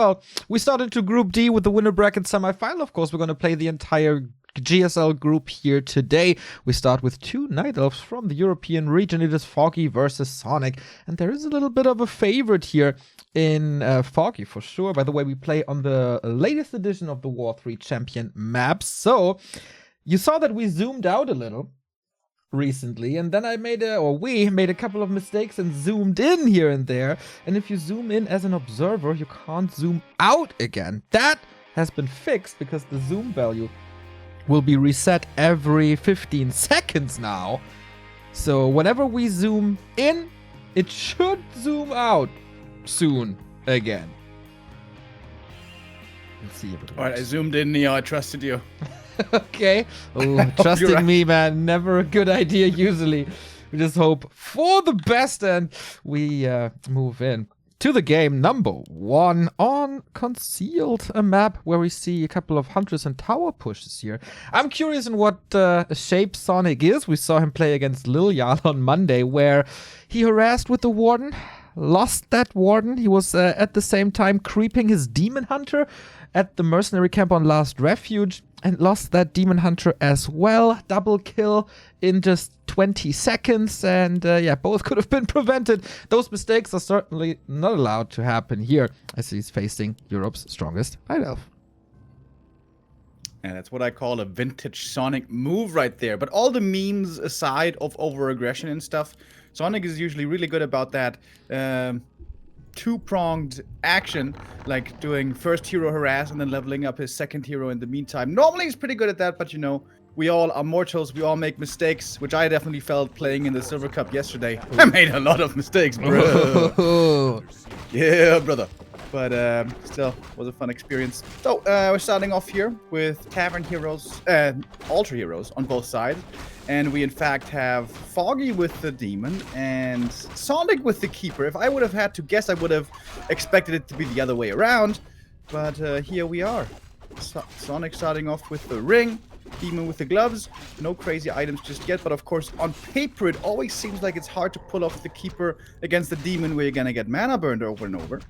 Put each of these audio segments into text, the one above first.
Well, we started to Group D with the Winnerbracket Semifinal. Of course, we're going to play the entire GSL group here today. We start with two Night Elves from the European region. It is Foggy versus Sonik. And there is a little bit of a favorite here in Foggy, for sure. By the way, we play on the latest edition of the War3 Champion maps. So, you saw that we zoomed out a little recently, and then we made a couple of mistakes and zoomed in here and there. And if you zoom in as an observer, you can't zoom out again. That has been fixed because the zoom value will be reset every 15 seconds now. So whenever we zoom in, it should zoom out soon again. Let's see if it works. Alright, I zoomed in, Neo. I trusted you. Okay. Oh, trusting me, man. Never a good idea usually. We just hope for the best and we move in to the game number 1 on Concealed, a map where we see a couple of Hunters and Tower pushes here. I'm curious in what shape Sonik is. We saw him play against Lilial on Monday where he harassed with the Warden, lost that Warden. He was at the same time creeping his Demon Hunter at the mercenary camp on Last Refuge and lost that Demon Hunter as well. Double kill in just 20 seconds. And yeah, both could have been prevented. Those mistakes are certainly not allowed to happen here as he's facing Europe's strongest Night Elf. And that's what I call a vintage Sonic move right there. But all the memes aside of over-aggression and stuff, Sonic is usually really good about that two-pronged action, like doing first hero harass and then leveling up his second hero in the meantime. Normally he's pretty good at that, but you know, we all are mortals, we all make mistakes, which I definitely felt playing in the Silver Cup yesterday. I made a lot of mistakes, bro. Yeah, brother. But still, was a fun experience. So, we're starting off here with Tavern Heroes, Altar Heroes on both sides. And we, in fact, have Foggy with the Demon and Sonik with the Keeper. If I would have had to guess, I would have expected it to be the other way around. But here we are. Sonik starting off with the Ring, Demon with the gloves. No crazy items just yet. But, of course, on paper, it always seems like it's hard to pull off the Keeper against the Demon where you're going to get mana burned over and over.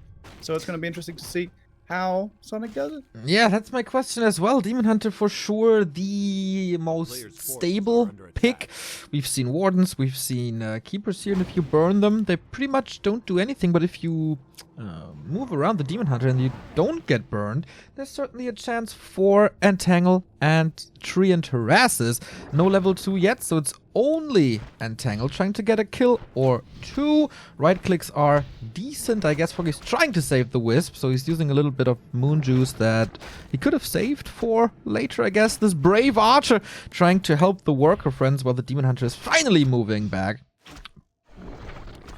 So it's going to be interesting to see how Sonik does it. Yeah, that's my question as well. Demon Hunter for sure the most stable pick. We've seen Wardens, we've seen Keepers here, and if you burn them, they pretty much don't do anything. But if you move around the Demon Hunter and you don't get burned, there's certainly a chance for Entangle and Tree and Harasses. No level 2 yet, so it's only Entangle trying to get a kill or 2. Right clicks are decent. I guess Foggy's trying to save the Wisp, so he's using a little bit of Moon Juice that he could have saved for later, I guess. This brave Archer trying to help the worker friends while the Demon Hunter is finally moving back.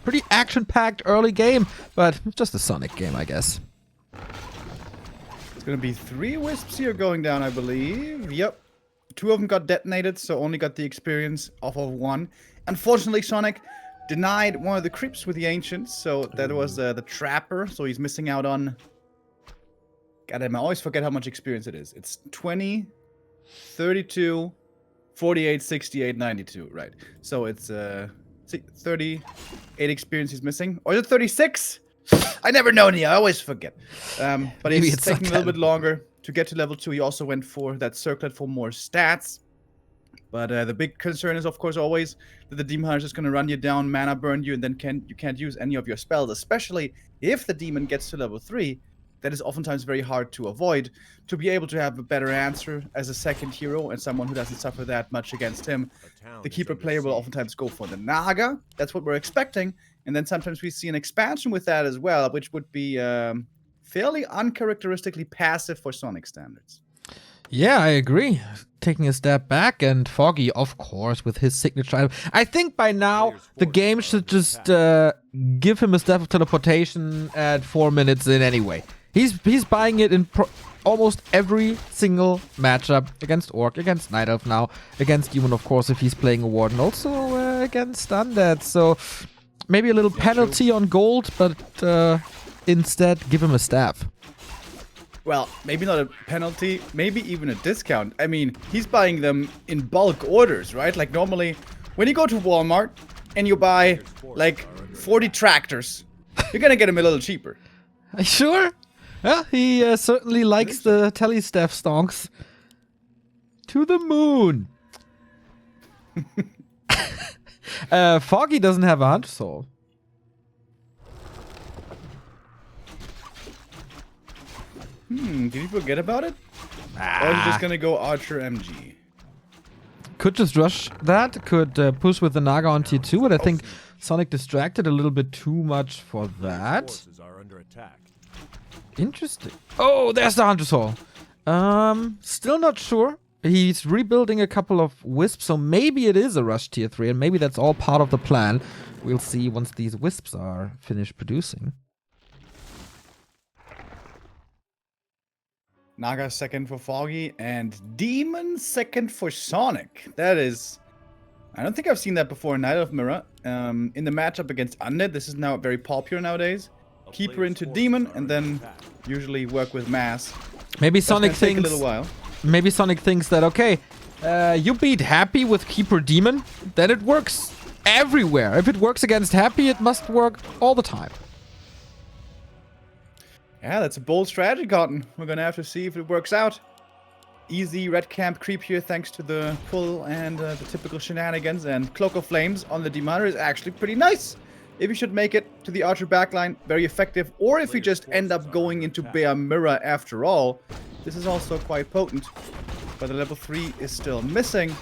Pretty action-packed early game, but just a Sonic game, I guess. It's going to be 3 Wisps here going down, I believe. Yep. 2 of them got detonated, so only got the experience off of 1. Unfortunately, Sonic denied one of the creeps with the Ancients, so that was the Trapper, so he's missing out on... Goddamn, I always forget how much experience it is. It's 20, 32, 48, 68, 92, right. So it's 38 experience he's missing. Or is it 36? I never know, Nia. I always forget. But it's taking a little bit longer to get to level 2. He also went for that circlet for more stats. But the big concern is, of course, always that the Demon Hunter is just going to run you down, mana burn you, and then you can't use any of your spells, especially if the Demon gets to level 3. That is oftentimes very hard to avoid. To be able to have a better answer as a second hero and someone who doesn't suffer that much against him, the Keeper player will oftentimes go for the Naga. That's what we're expecting. And then sometimes we see an expansion with that as well, which would be fairly uncharacteristically passive for Sonic standards. Yeah, I agree. Taking a step back, and Foggy, of course, with his signature item. I think by now, the game should just give him a Staff of Teleportation at 4 minutes in anyway. He's buying it in almost every single matchup against Orc, against Night Elf now, against Human, of course, if he's playing a Warden, also against Undead. So maybe a little penalty on gold, but instead give him a staff. Well, maybe not a penalty, maybe even a discount. I mean, he's buying them in bulk orders, right? Like normally, when you go to Walmart and you buy like 40 tractors, you're gonna get them a little cheaper. Sure? Yeah, he certainly likes the telestaff stonks. To the moon. Foggy doesn't have a hunter soul. Did he forget about it? Or is he just gonna go Archer MG? Could just rush that, could push with the Naga on tier 2, but I think Sonik distracted a little bit too much for that. Interesting. Oh, there's the Hunter Soul. Still not sure. He's rebuilding a couple of Wisps, so maybe it is a rush tier 3, and maybe that's all part of the plan. We'll see once these Wisps are finished producing. Naga second for Foggy, and Demon second for Sonik. That is... I don't think I've seen that before in Night of Mirror. In the matchup against Undead, this is now very popular nowadays. Keeper into Demon, and then usually work with Mass. Maybe Sonik take a little while. Maybe Sonik thinks that, okay, you beat Happy with Keeper Demon, then it works everywhere. If it works against Happy, it must work all the time. Yeah, that's a bold strategy, Cotton. We're gonna have to see if it works out. Easy red camp creep here thanks to the pull and the typical shenanigans, and Cloak of Flames on the Demon Hunter is actually pretty nice. If you should make it to the Archer backline, very effective. Or if you just end up going into Bear Mirror after all, this is also quite potent. But the level 3 is still missing,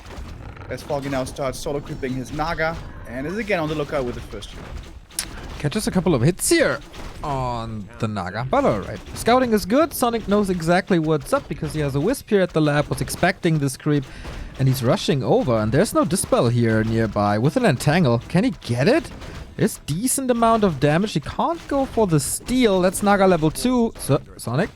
as Foggy now starts solo creeping his Naga, and is again on the lookout with his first hero. Catches a couple of hits here on the Naga, but alright. Scouting is good. Sonik knows exactly what's up because he has a Wisp here at the lab, was expecting this creep, and he's rushing over, and there's no Dispel here nearby with an Entangle. Can he get it? There's decent amount of damage. He can't go for the steal. That's Naga level 2. So, Sonik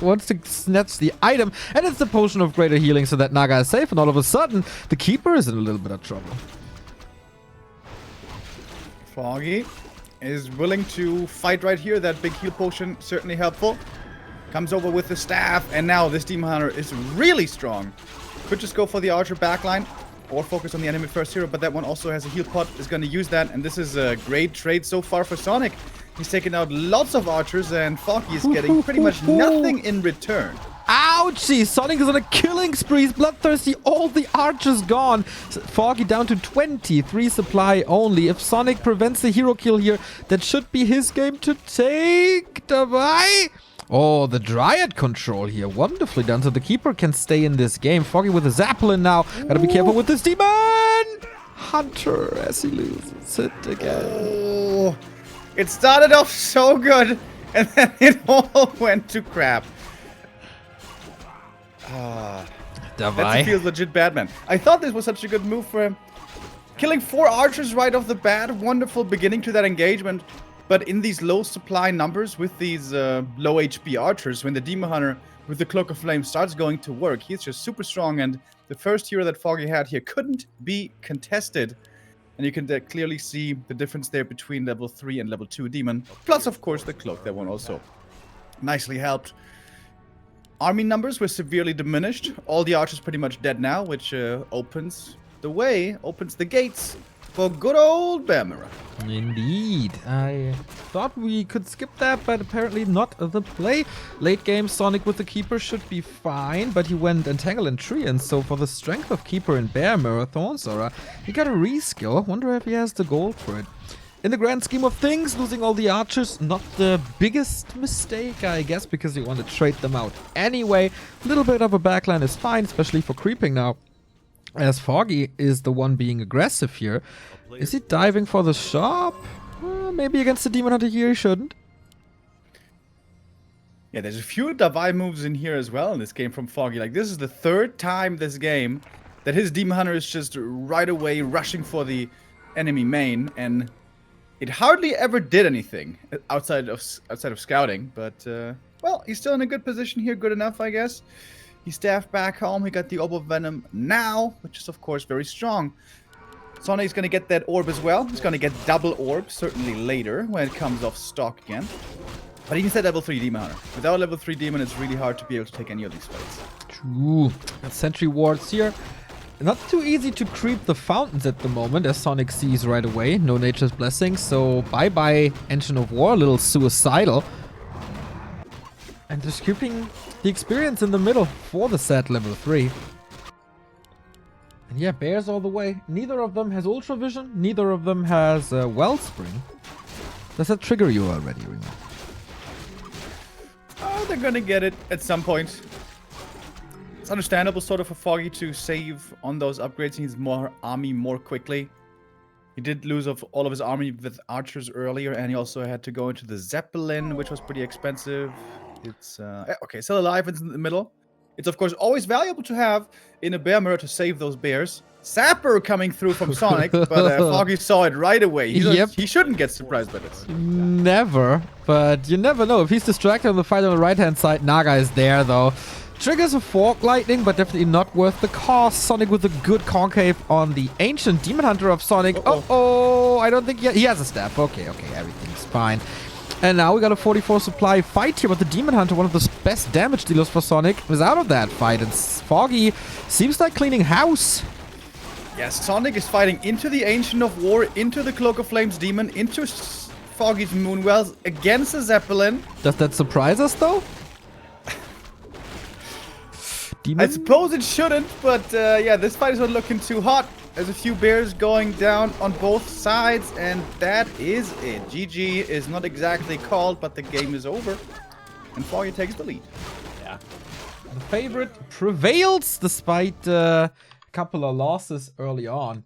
wants to snatch the item, and it's the Potion of Greater Healing so that Naga is safe, and all of a sudden, the Keeper is in a little bit of trouble. Foggy is willing to fight right here. That big heal potion certainly helpful. Comes over with the staff, and now this Demon Hunter is really strong. Could just go for the Archer backline or focus on the enemy first hero, but that one also has a heal pot, is going to use that, and this is a great trade so far for Sonik. He's taken out lots of Archers, and Foggy is getting pretty much nothing in return. Ouchie! Sonik is on a killing spree. He's bloodthirsty. All the Archers gone. Foggy down to 23 supply only. If Sonik prevents the hero kill here, that should be his game to take. Davai! Oh, the Dryad control here. Wonderfully done. So the Keeper can stay in this game. Foggy with a Zeppelin now. Gotta be careful with this Demon Hunter as he loses it again. Oh, it started off so good, and then it all went to crap. That feels legit bad, man. I thought this was such a good move for him. Killing 4 Archers right off the bat. Wonderful beginning to that engagement. But in these low supply numbers with these low HP Archers, when the Demon Hunter with the Cloak of Flame starts going to work, he's just super strong. And the first hero that Foggy had here couldn't be contested. And you can clearly see the difference there between level 3 and level 2 Demon. Plus, of course, the Cloak. That one also nicely helped. Army numbers were severely diminished. All the Archers pretty much dead now, which opens the gates for good old Bear Mirror. Indeed. I thought we could skip that, but apparently not the play. Late game, Sonik with the Keeper should be fine, but he went Entangle and Tree, and so for the strength of Keeper and Bear Mirror, Thornsora, he got a reskill. Wonder if he has the gold for it. In the grand scheme of things, losing all the Archers, not the biggest mistake, I guess, because you want to trade them out anyway. A little bit of a backline is fine, especially for creeping now, as Foggy is the one being aggressive here. Is he diving for the shop? Maybe against the Demon Hunter here he shouldn't. Yeah, there's a few Davai moves in here as well in this game from Foggy. Like, this is the 3rd time this game that his Demon Hunter is just right away rushing for the enemy main, and it hardly ever did anything outside of scouting, but well, he's still in a good position here, good enough, I guess. He staffed back home. He got the Orb of Venom now, which is of course very strong. Sonic's gonna get that orb as well. He's gonna get double orb certainly later when it comes off stock again. But he can set level 3 Demon Hunter. Without level 3 Demon, it's really hard to be able to take any of these fights. True. Got sentry wards here. Not too easy to creep the fountains at the moment, as Sonik sees right away. No Nature's Blessing, so bye-bye Engine of War, a little suicidal. And just keeping the experience in the middle for the set level 3. And yeah, bears all the way. Neither of them has Ultra Vision. Neither of them has Wellspring. Does that trigger you already, Remo? Oh, they're gonna get it at some point. It's understandable sort of for Foggy to save on those upgrades. He needs more army more quickly. He did lose all of his army with archers earlier, and he also had to go into the Zeppelin, which was pretty expensive. It's okay, still alive, it's in the middle. It's of course always valuable to have in a bear mirror to save those bears. Sapper coming through from Sonik, but Foggy saw it right away. He shouldn't get surprised by this. Never, but you never know. If he's distracted on the fight on the right-hand side, Naga is there though. Triggers a Fork Lightning, but definitely not worth the cost. Sonik with a good concave on the Ancient Demon Hunter of Sonik. Uh-oh, I don't think he has a staff. Okay, everything's fine. And now we got a 44 supply fight here, but the Demon Hunter, one of the best damage dealers for Sonik, is out of that fight. And Foggy seems like cleaning house. Yes, Sonik is fighting into the Ancient of War, into the Cloak of Flames Demon, into Foggy's Moonwells, against the Zeppelin. Does that surprise us, though? Demon? I suppose it shouldn't, but yeah, this fight is not looking too hot. There's a few bears going down on both sides, and that is it. GG is not exactly called, but the game is over. And Foggy takes the lead. Yeah. The favorite prevails despite a couple of losses early on.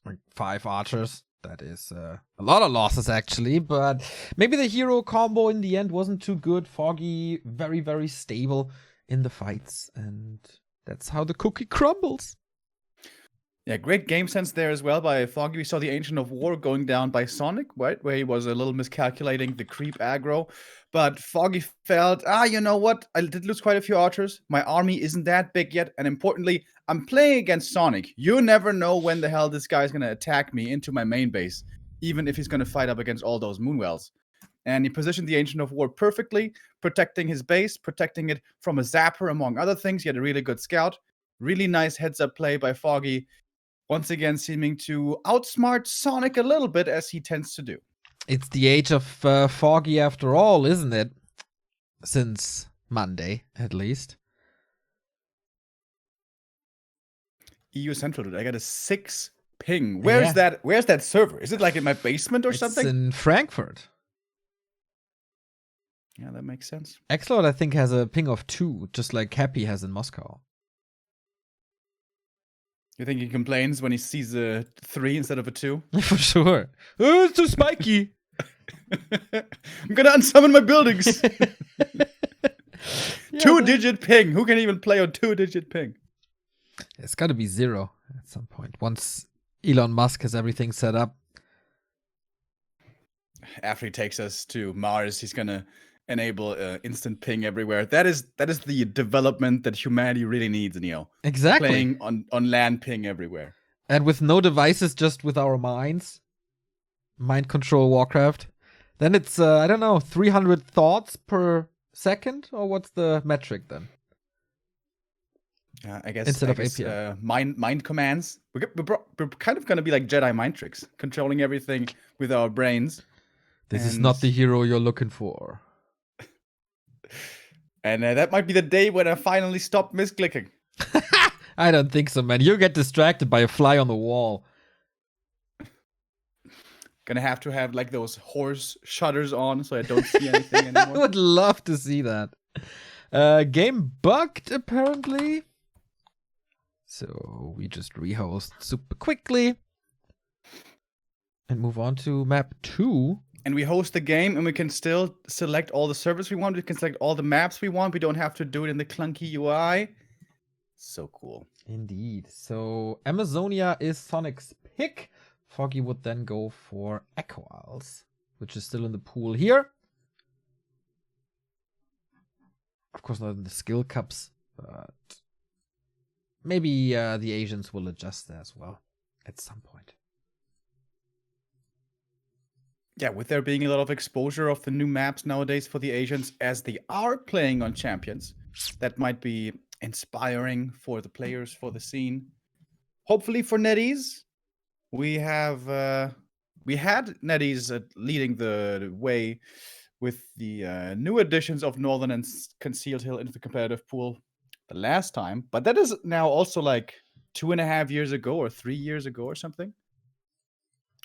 Like 5 archers. That is a lot of losses, actually. But maybe the hero combo in the end wasn't too good. Foggy, very, very stable in the fights. And that's how the cookie crumbles. Yeah, great game sense there as well by Foggy. We saw the Ancient of War going down by Sonik, right? Where he was a little miscalculating the creep aggro. But Foggy felt, you know what? I did lose quite a few archers. My army isn't that big yet. And importantly, I'm playing against Sonik. You never know when the hell this guy's going to attack me into my main base, even if he's going to fight up against all those Moonwells. And he positioned the Ancient of War perfectly, protecting his base, protecting it from a Zapper, among other things. He had a really good scout. Really nice heads-up play by Foggy. Once again, seeming to outsmart Sonik a little bit, as he tends to do. It's the age of Foggy after all, isn't it? Since Monday, at least. EU Central, dude. I got a 6 ping. Where's that? Where's that server? Is it like in my basement or something? It's in Frankfurt. Yeah, that makes sense. Xellosred, I think, has a ping of 2, just like Happy has in Moscow. You think he complains when he sees a 3 instead of a 2? For sure. Oh, it's too spiky. I'm gonna unsummon my buildings. Yeah, 2-digit ping. Who can even play on 2-digit ping? It's got to be 0 at some point. Once Elon Musk has everything set up. After he takes us to Mars, he's gonna enable instant ping everywhere. That is the development that humanity really needs, Neo. Exactly. Playing on land ping everywhere. And with no devices, just with our minds. Mind control Warcraft. Then it's, I don't know, 300 thoughts per second? Or what's the metric then? I guess instead of API. Mind commands. We're kind of going to be like Jedi mind tricks, controlling everything with our brains. This is not the hero you're looking for. And that might be the day when I finally stop misclicking. I don't think so, man. You get distracted by a fly on the wall. Gonna have to have like those horse shutters on so I don't see anything anymore. I would love to see that. Game bugged, apparently. So we just rehost super quickly. And move on to map 2. And we host the game, and we can still select all the servers we want. We can select all the maps we want. We don't have to do it in the clunky UI. So cool. Indeed. So Amazonia is Sonic's pick. Foggy would then go for Echo Isles, which is still in the pool here. Of course, not in the skill cups, but maybe the Asians will adjust that as well at some point. Yeah, with there being a lot of exposure of the new maps nowadays for the Asians as they are playing on Champions, that might be inspiring for the players, for the scene. Hopefully for NetEase, we had NetEase leading the way with the new additions of Northern and Concealed Hill into the competitive pool the last time. But that is now also like 2.5 years ago or 3 years ago or something.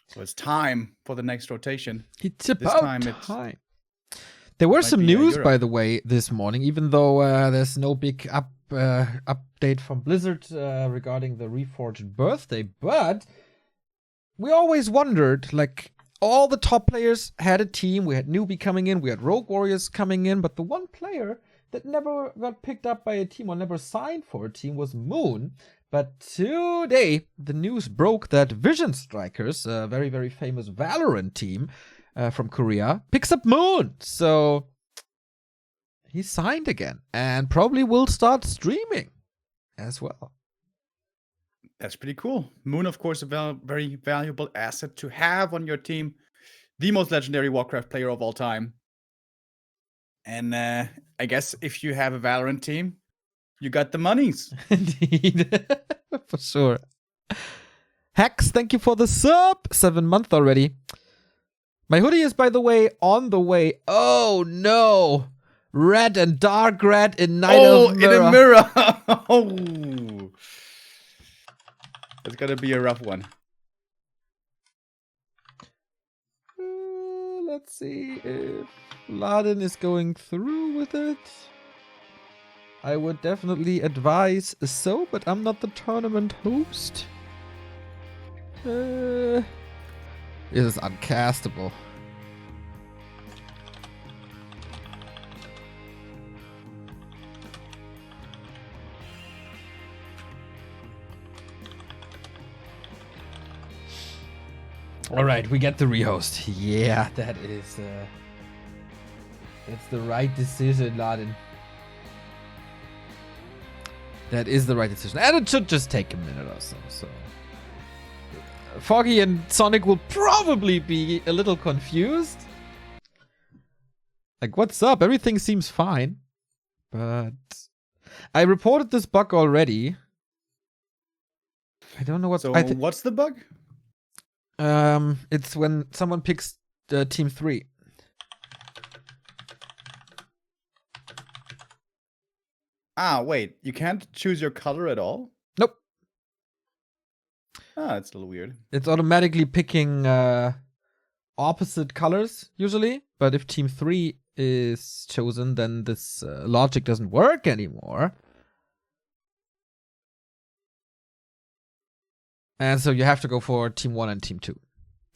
So it's time for the next rotation. It's about time. There were some be, news, Europe. by the way, this morning, even though there's no big update from Blizzard regarding the Reforged birthday. But we always wondered, like, all the top players had a team. We had newbie coming in. We had Rogue Warriors coming in. But the one player that never got picked up by a team or never signed for a team was Moon. But today, the news broke that Vision Strikers, a very, very famous Valorant team from Korea, picks up Moon. So he signed again and probably will start streaming as well. That's pretty cool. Moon, of course, a very valuable asset to have on your team. The most legendary Warcraft player of all time. And I guess if you have a Valorant team, you got the monies. Indeed. For sure. Hex, thank you for the sub. 7 months already. My hoodie is, by the way, on the way. Oh, no. Red and dark red in Night of Mirror. In a mirror. Oh. It's gonna be a rough one. Let's see if Laden is going through with it. I would definitely advise so, but I'm not the tournament host. It is uncastable. All right, we get the rehost. Yeah, that is it's the right decision, Laden. That is the right decision. And it should just take a minute or so. So Foggy and Sonik will probably be a little confused. Like, what's up? Everything seems fine. But I reported this bug already. I don't know what. So what's the bug? It's when someone picks team 3. Ah, wait. You can't choose your color at all? Nope. Ah, that's a little weird. It's automatically picking opposite colors, usually. But if team 3 is chosen, then this logic doesn't work anymore. And so you have to go for team 1 and team 2.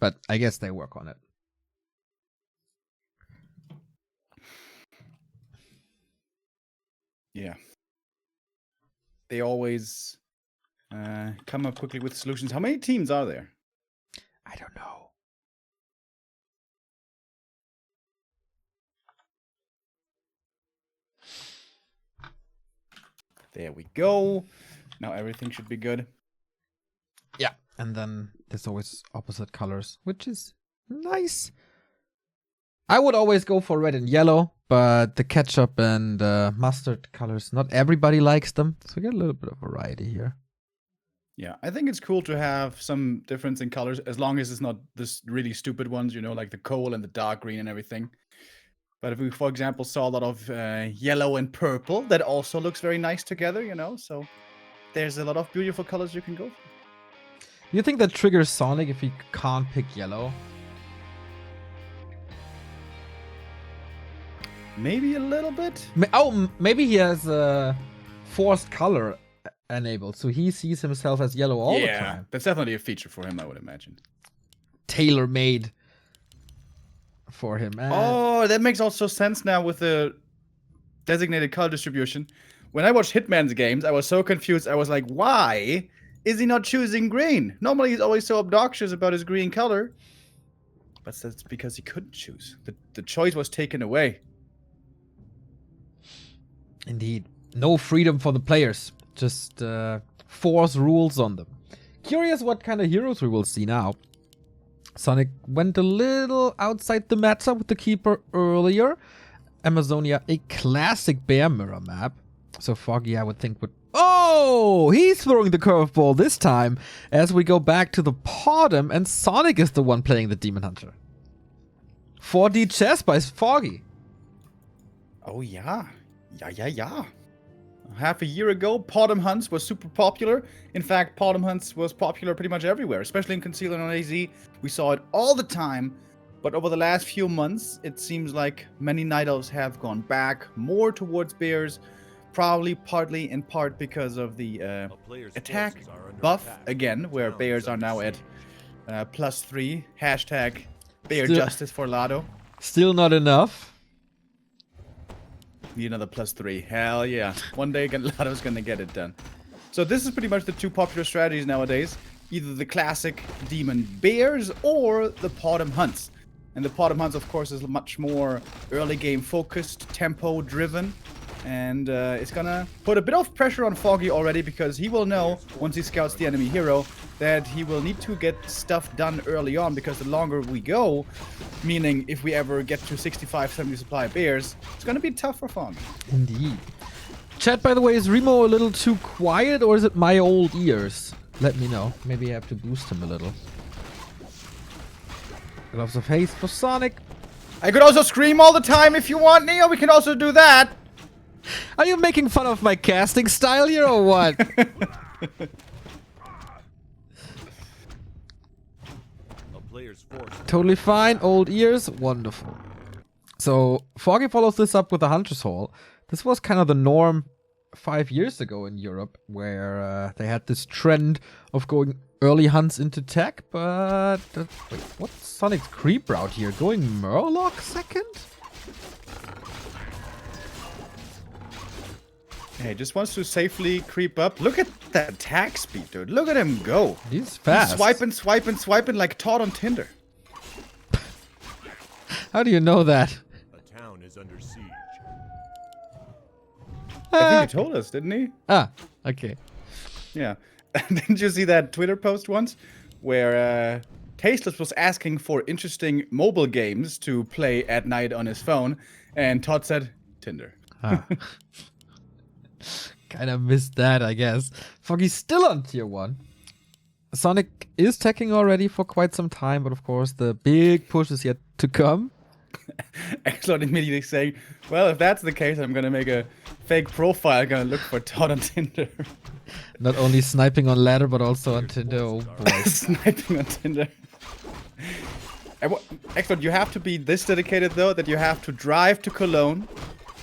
But I guess they work on it. Yeah. They always come up quickly with solutions. How many teams are there? I don't know. There we go. Now everything should be good. Yeah. And then there's always opposite colors, which is nice. I would always go for red and yellow, but the ketchup and mustard colors, not everybody likes them. So we get a little bit of variety here. Yeah, I think it's cool to have some difference in colors, as long as it's not this really stupid ones, you know, like the coal and the dark green and everything. But if we, for example, saw a lot of yellow and purple, that also looks very nice together, you know? So there's a lot of beautiful colors you can go for. You think that triggers Sonik if he can't pick yellow? Maybe a little bit. Maybe he has a forced color enabled, so he sees himself as yellow all the time. Yeah, that's definitely a feature for him, I would imagine. Tailor-made for him. Oh, that makes also sense now with the designated color distribution. When I watched Hitman's games, I was so confused. I was like, why is he not choosing green? Normally he's always so obnoxious about his green color. But that's because he couldn't choose. The choice was taken away. Indeed. No freedom for the players. Just force rules on them. Curious what kind of heroes we will see now. Sonik went a little outside the meta with the Keeper earlier. Amazonia, a classic bear mirror map. So Foggy, I would think, would... Oh! He's throwing the curveball this time as we go back to the Podem, and Sonik is the one playing the Demon Hunter. 4D chess by Foggy. Oh, yeah. Yeah. Half a year ago, Potom Hunts was super popular. In fact, Potom Hunts was popular pretty much everywhere, especially in Concealer on AZ. We saw it all the time. But over the last few months, it seems like many Night Elves have gone back more towards bears, probably partly in part because of the attack buff again, where bears are now at +3. Hashtag bear justice for Lado. Still not enough. Need another +3. Hell yeah. One day Lado's gonna get it done. So this is pretty much the two popular strategies nowadays. Either the classic demon bears or the Potom Hunts. And the Potom Hunts, of course, is much more early game focused, tempo driven. And it's gonna put a bit of pressure on Foggy already, because he will know, once he scouts the enemy hero, that he will need to get stuff done early on, because the longer we go, meaning if we ever get to 65, 70 supply bears, it's gonna be tough for Foggy. Indeed. Chat, by the way, is Remo a little too quiet, or is it my old ears? Let me know. Maybe I have to boost him a little. Gloves of Haste for Sonik. I could also scream all the time if you want, Neo. We can also do that. Are you making fun of my casting style here, or what? Totally fine. Old ears. Wonderful. So, Foggy follows this up with a Hunter's Hall. This was kind of the norm 5 years ago in Europe, where they had this trend of going early hunts into tech, but... wait, what's Sonic's creep route here? Going Murloc second? Hey, just wants to safely creep up. Look at that attack speed, dude. Look at him go. He's fast. He's swiping like Todd on Tinder. How do you know that? A town is under siege. I think he told us, didn't he? Ah, okay. Yeah. Didn't you see that Twitter post once where Tasteless was asking for interesting mobile games to play at night on his phone, and Todd said Tinder. Ah. Kind of missed that, I guess. Foggy's still on tier 1. Sonic is teching already for quite some time, but of course the big push is yet to come. Xellosred immediately saying, well, if that's the case, I'm gonna make a fake profile, gonna look for Todd on Tinder. Not only sniping on ladder, but also on Tinder. Oh boy. Sniping on Tinder. Xellosred, you have to be this dedicated, though, that you have to drive to Cologne,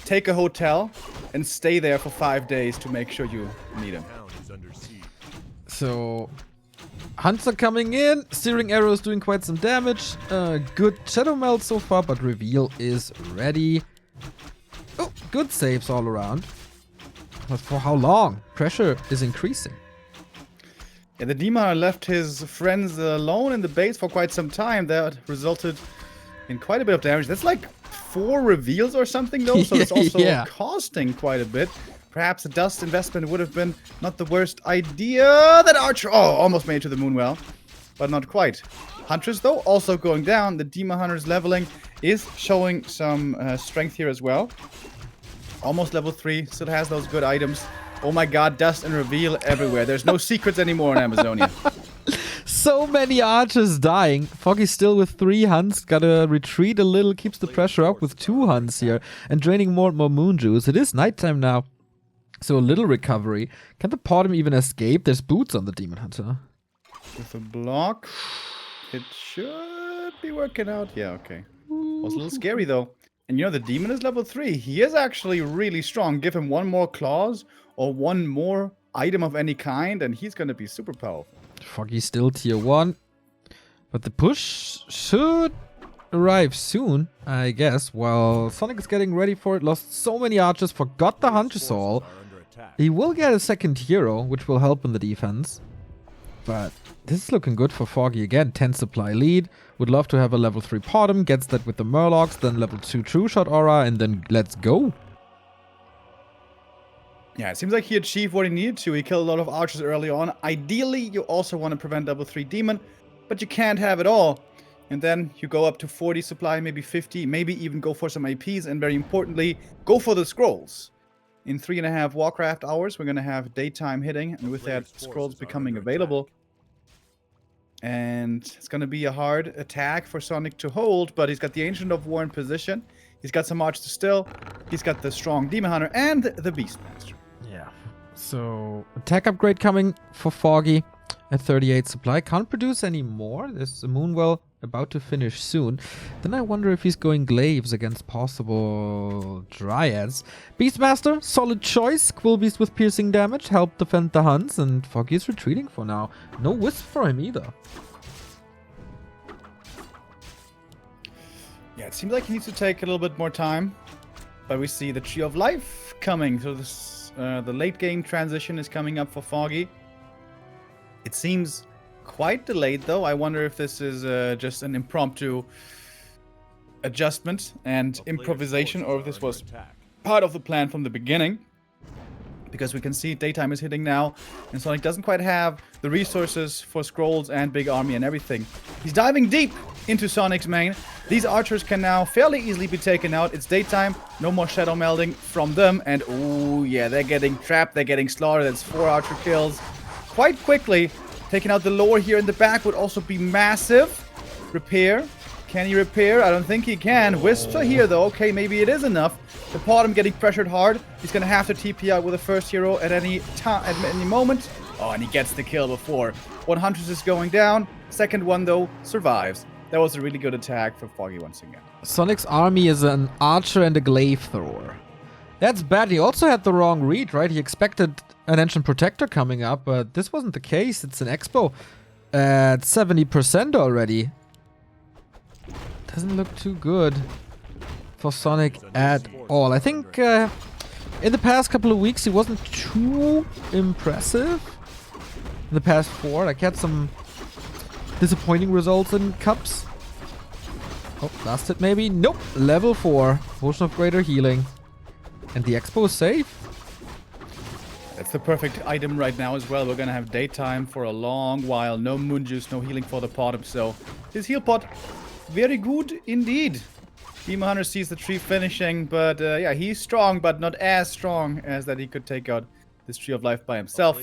take a hotel, and stay there for 5 days to make sure you meet him. So, hunts are coming in. Searing arrow is doing quite some damage. Good shadow melt so far, but reveal is ready. Oh, good saves all around. But for how long? Pressure is increasing. Yeah, the Demon left his friends alone in the base for quite some time. That resulted in quite a bit of damage. That's like 4 reveals or something, though, so it's also costing quite a bit. Perhaps a dust investment would have been not the worst idea. That Archer, almost made it to the Moonwell, but not quite. Huntress, though, also going down. The Demon Hunter's leveling is showing some strength here as well. Almost level 3, still has those good items. Oh my god, dust and reveal everywhere. There's no secrets anymore in Amazonia. So many archers dying. Foggy still with 3 hunts. Gotta retreat a little. Keeps the pressure up with 2 hunts here. And draining more and more moon juice. It is nighttime now. So a little recovery. Can the Potom even escape? There's boots on the Demon Hunter. With a block, it should be working out. Yeah, okay. Was a little scary, though. And you know, the Demon is level 3. He is actually really strong. Give him 1 more claws or 1 more item of any kind, and he's gonna be super powerful. Foggy still tier 1. But the push should arrive soon, I guess. While Sonic is getting ready for it. Lost so many archers. Forgot the Hunter's Hall. He will get a second hero, which will help in the defense. But this is looking good for Foggy again. 10 supply lead. Would love to have a level 3 Potom. Gets that with the Murlocs. Then level 2 True Shot Aura. And then let's go. Yeah, it seems like he achieved what he needed to. He killed a lot of archers early on. Ideally, you also want to prevent level 3 Demon. But you can't have it all. And then you go up to 40 supply, maybe 50. Maybe even go for some APs. And very importantly, go for the scrolls. In 3.5 Warcraft hours, we're going to have daytime hitting. And with that, scrolls becoming available. And it's going to be a hard attack for Sonik to hold, but he's got the Ancient of War in position. He's got some Arch to Still. He's got the strong Demon Hunter and the Beastmaster. Yeah. So, attack upgrade coming for Foggy at 38 supply. Can't produce any more. There's a Moonwell about to finish soon. Then I wonder if he's going Glaives against possible Dryads. Beastmaster, solid choice. Quill Beast with piercing damage, help defend the hunts, and Foggy's retreating for now. No Wisp for him either. Yeah, it seems like he needs to take a little bit more time. But we see the Tree of Life coming. So this, the late game transition is coming up for Foggy. It seems quite delayed, though. I wonder if this is just an impromptu adjustment and improvisation, or if this was part of the plan from the beginning. Because we can see daytime is hitting now, and Sonik doesn't quite have the resources for scrolls and big army and everything. He's diving deep into Sonic's main. These archers can now fairly easily be taken out. It's daytime, no more shadow melding from them, and oh yeah, they're getting trapped, they're getting slaughtered. That's 4 archer kills quite quickly. Taking out the lore here in the back would also be massive. Repair. Can he repair? I don't think he can. Wisps are here though. Okay, maybe it is enough. The bottom getting pressured hard. He's gonna have to TP out with the first hero at any time, at any moment. Oh, and he gets the kill before. One Huntress is going down. Second one though survives. That was a really good attack for Foggy once again. Sonic's army is an archer and a glaive thrower. That's bad. He also had the wrong read, right? He expected an Ancient Protector coming up, but this wasn't the case. It's an Expo at 70% already. Doesn't look too good for Sonik at all. I think in the past couple of weeks he wasn't too impressive. In the past 4, like, had some disappointing results in cups. Oh, last hit maybe? Nope. Level 4. Potion of Greater Healing. And the Expo is safe. That's the perfect item right now as well. We're gonna have daytime for a long while. No moon juice, no healing for the bottom. So his heal pot, very good indeed. Demon Hunter sees the tree finishing, but yeah, he's strong, but not as strong as that he could take out this Tree of Life by himself.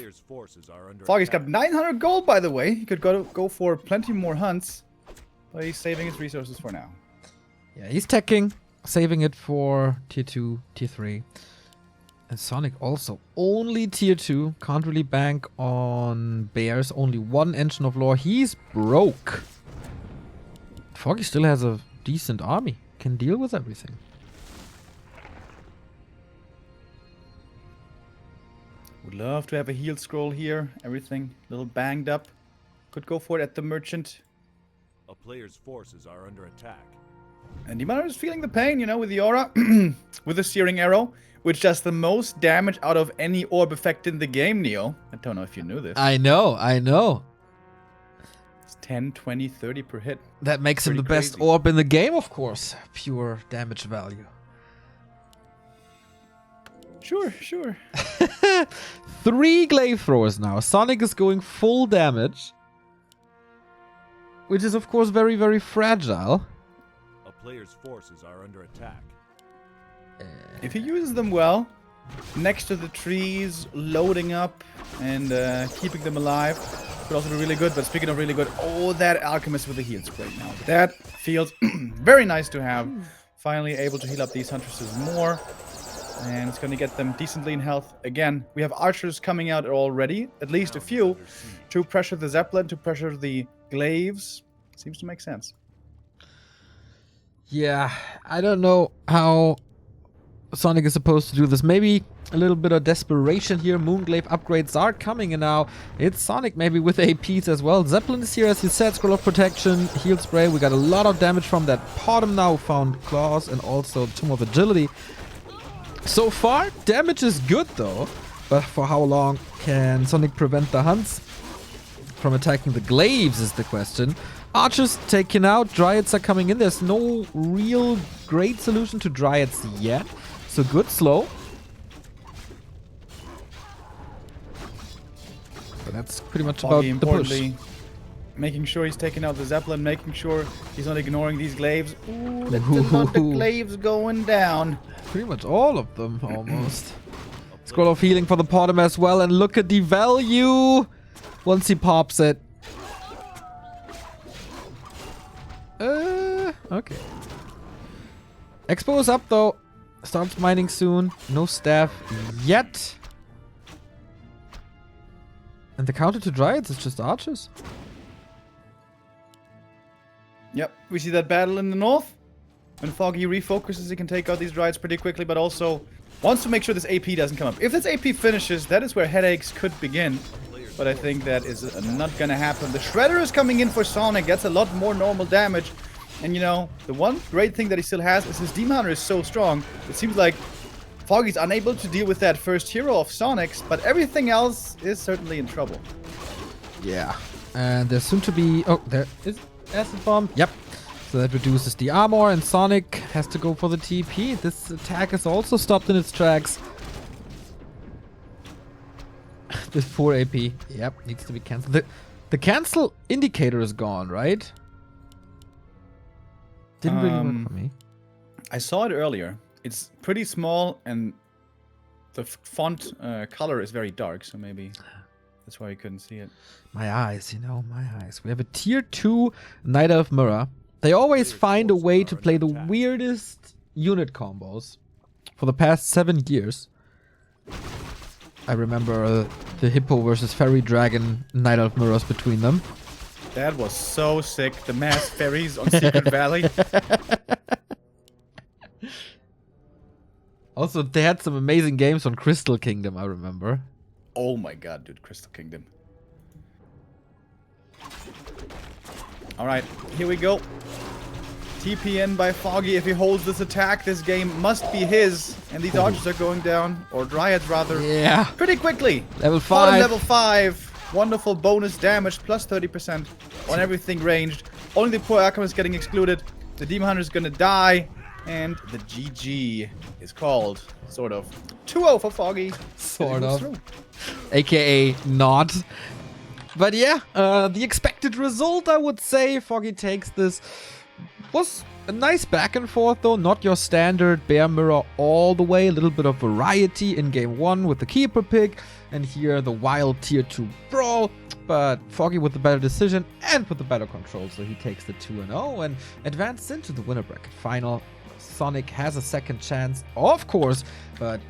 Foggy's got 900 gold, by the way. He could go for plenty more hunts, but he's saving his resources for now. Yeah, he's teching, saving it for tier 2, tier 3. And Sonik also only tier 2. Can't really bank on bears. Only 1 Engine of Lore. He's broke. Foggy still has a decent army. Can deal with everything. Would love to have a heal scroll here. Everything a little banged up. Could go for it at the merchant. A player's forces are under attack. And Demon is feeling the pain, you know, with the aura. With the searing arrow, which does the most damage out of any orb effect in the game, Neo. I don't know if you knew this. I know. It's 10, 20, 30 per hit. That makes him the best crazy. orb in the game, of course. Pure damage value. Sure. 3 glaive throwers now. Sonik is going full damage. Which is, of course, very, very fragile. A player's forces are under attack. If he uses them well, next to the trees, loading up and keeping them alive, could also be really good. But speaking of really good, oh, that Alchemist with the heal spray now. That feels very nice to have. Finally able to heal up these Huntresses more. And it's going to get them decently in health. Again, we have archers coming out already, at least a few, to pressure the Zeppelin, to pressure the glaives. Seems to make sense. Yeah, I don't know how Sonik is supposed to do this. Maybe a little bit of desperation here. Moonglaive upgrades are coming, and now it's Sonik maybe with APs as well. Zeppelin is here, as you said. Scroll of Protection, Heal Spray. We got a lot of damage from that bottom now. Found Claws and also Tomb of Agility. So far, damage is good though. But for how long can Sonik prevent the hunts from attacking the glaives is the question. Archers taken out. Dryads are coming in. There's no real great solution to Dryads yet. So good slow. But that's pretty much Foggy, about the push. importantly, making sure he's taking out the Zeppelin, making sure he's not ignoring these glaives. Ooh, that's a lot of glaives going down. Pretty much all of them, almost. Scroll of Healing for the bottom as well. And look at the value once he pops it. Okay. Expo is up though. Starts mining soon. No staff yet. And the counter to Dryads is just archers. Yep, we see that battle in the north. When Foggy refocuses, he can take out these Dryads pretty quickly, but also wants to make sure this AP doesn't come up. If this AP finishes, that is where headaches could begin. But I think that is not gonna happen. The Shredder is coming in for Sonik. That's a lot more normal damage. And you know, the one great thing that he still has is his Demon Hunter is so strong. It seems like Foggy's unable to deal with that first hero of Sonic's, but everything else is certainly in trouble. Yeah. And there's soon to be... Oh, there is Acid Bomb. Yep. So that reduces the armor, and Sonik has to go for the TP. This attack is also stopped in its tracks. This poor AP. Yep, needs to be cancelled. The cancel indicator is gone, right? Didn't really work for me. I saw it earlier. It's pretty small, and the font color is very dark, so maybe that's why you couldn't see it. My eyes, you know, my eyes. We have a tier 2 Knight of Mirror. They always find a way to play the weirdest unit combos. For the past 7 years. I remember the Hippo versus Fairy Dragon Knight of Mirrors between them. That was so sick. The mass fairies on Secret Valley. Also, they had some amazing games on Crystal Kingdom, I remember. Oh my god, dude. Crystal Kingdom. Alright, here we go. TPN by Foggy. If he holds this attack, this game must be his. And these archers are going down, or Dryads rather, Yeah. pretty quickly. Level Bottom 5. level 5. Wonderful bonus damage, plus 30% on everything ranged. Only the poor Alchemist getting excluded. The Demon Hunter is gonna die. And the GG is called, sort of. 2-0 for Foggy. Sort And it of. goes through. AKA not. But yeah, the expected result, I would say, Foggy takes this. Was a nice back and forth though, not your standard Bear Mirror all the way. A little bit of variety in game 1 with the Keeper pick, and here the wild tier 2 Brawl. But Foggy with the better decision and with the better control, so he takes the 2-0 and advances into the winner bracket final. Sonik has a second chance, of course, but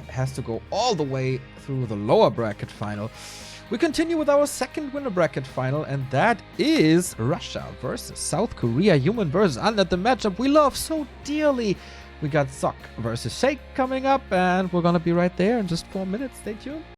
has to go all the way through the lower bracket final. We continue with our second winner bracket final, and that is Russia versus South Korea, human versus undead, the matchup we love so dearly. We got Sok versus Shake coming up, and we're gonna be right there in just 4 minutes. Stay tuned.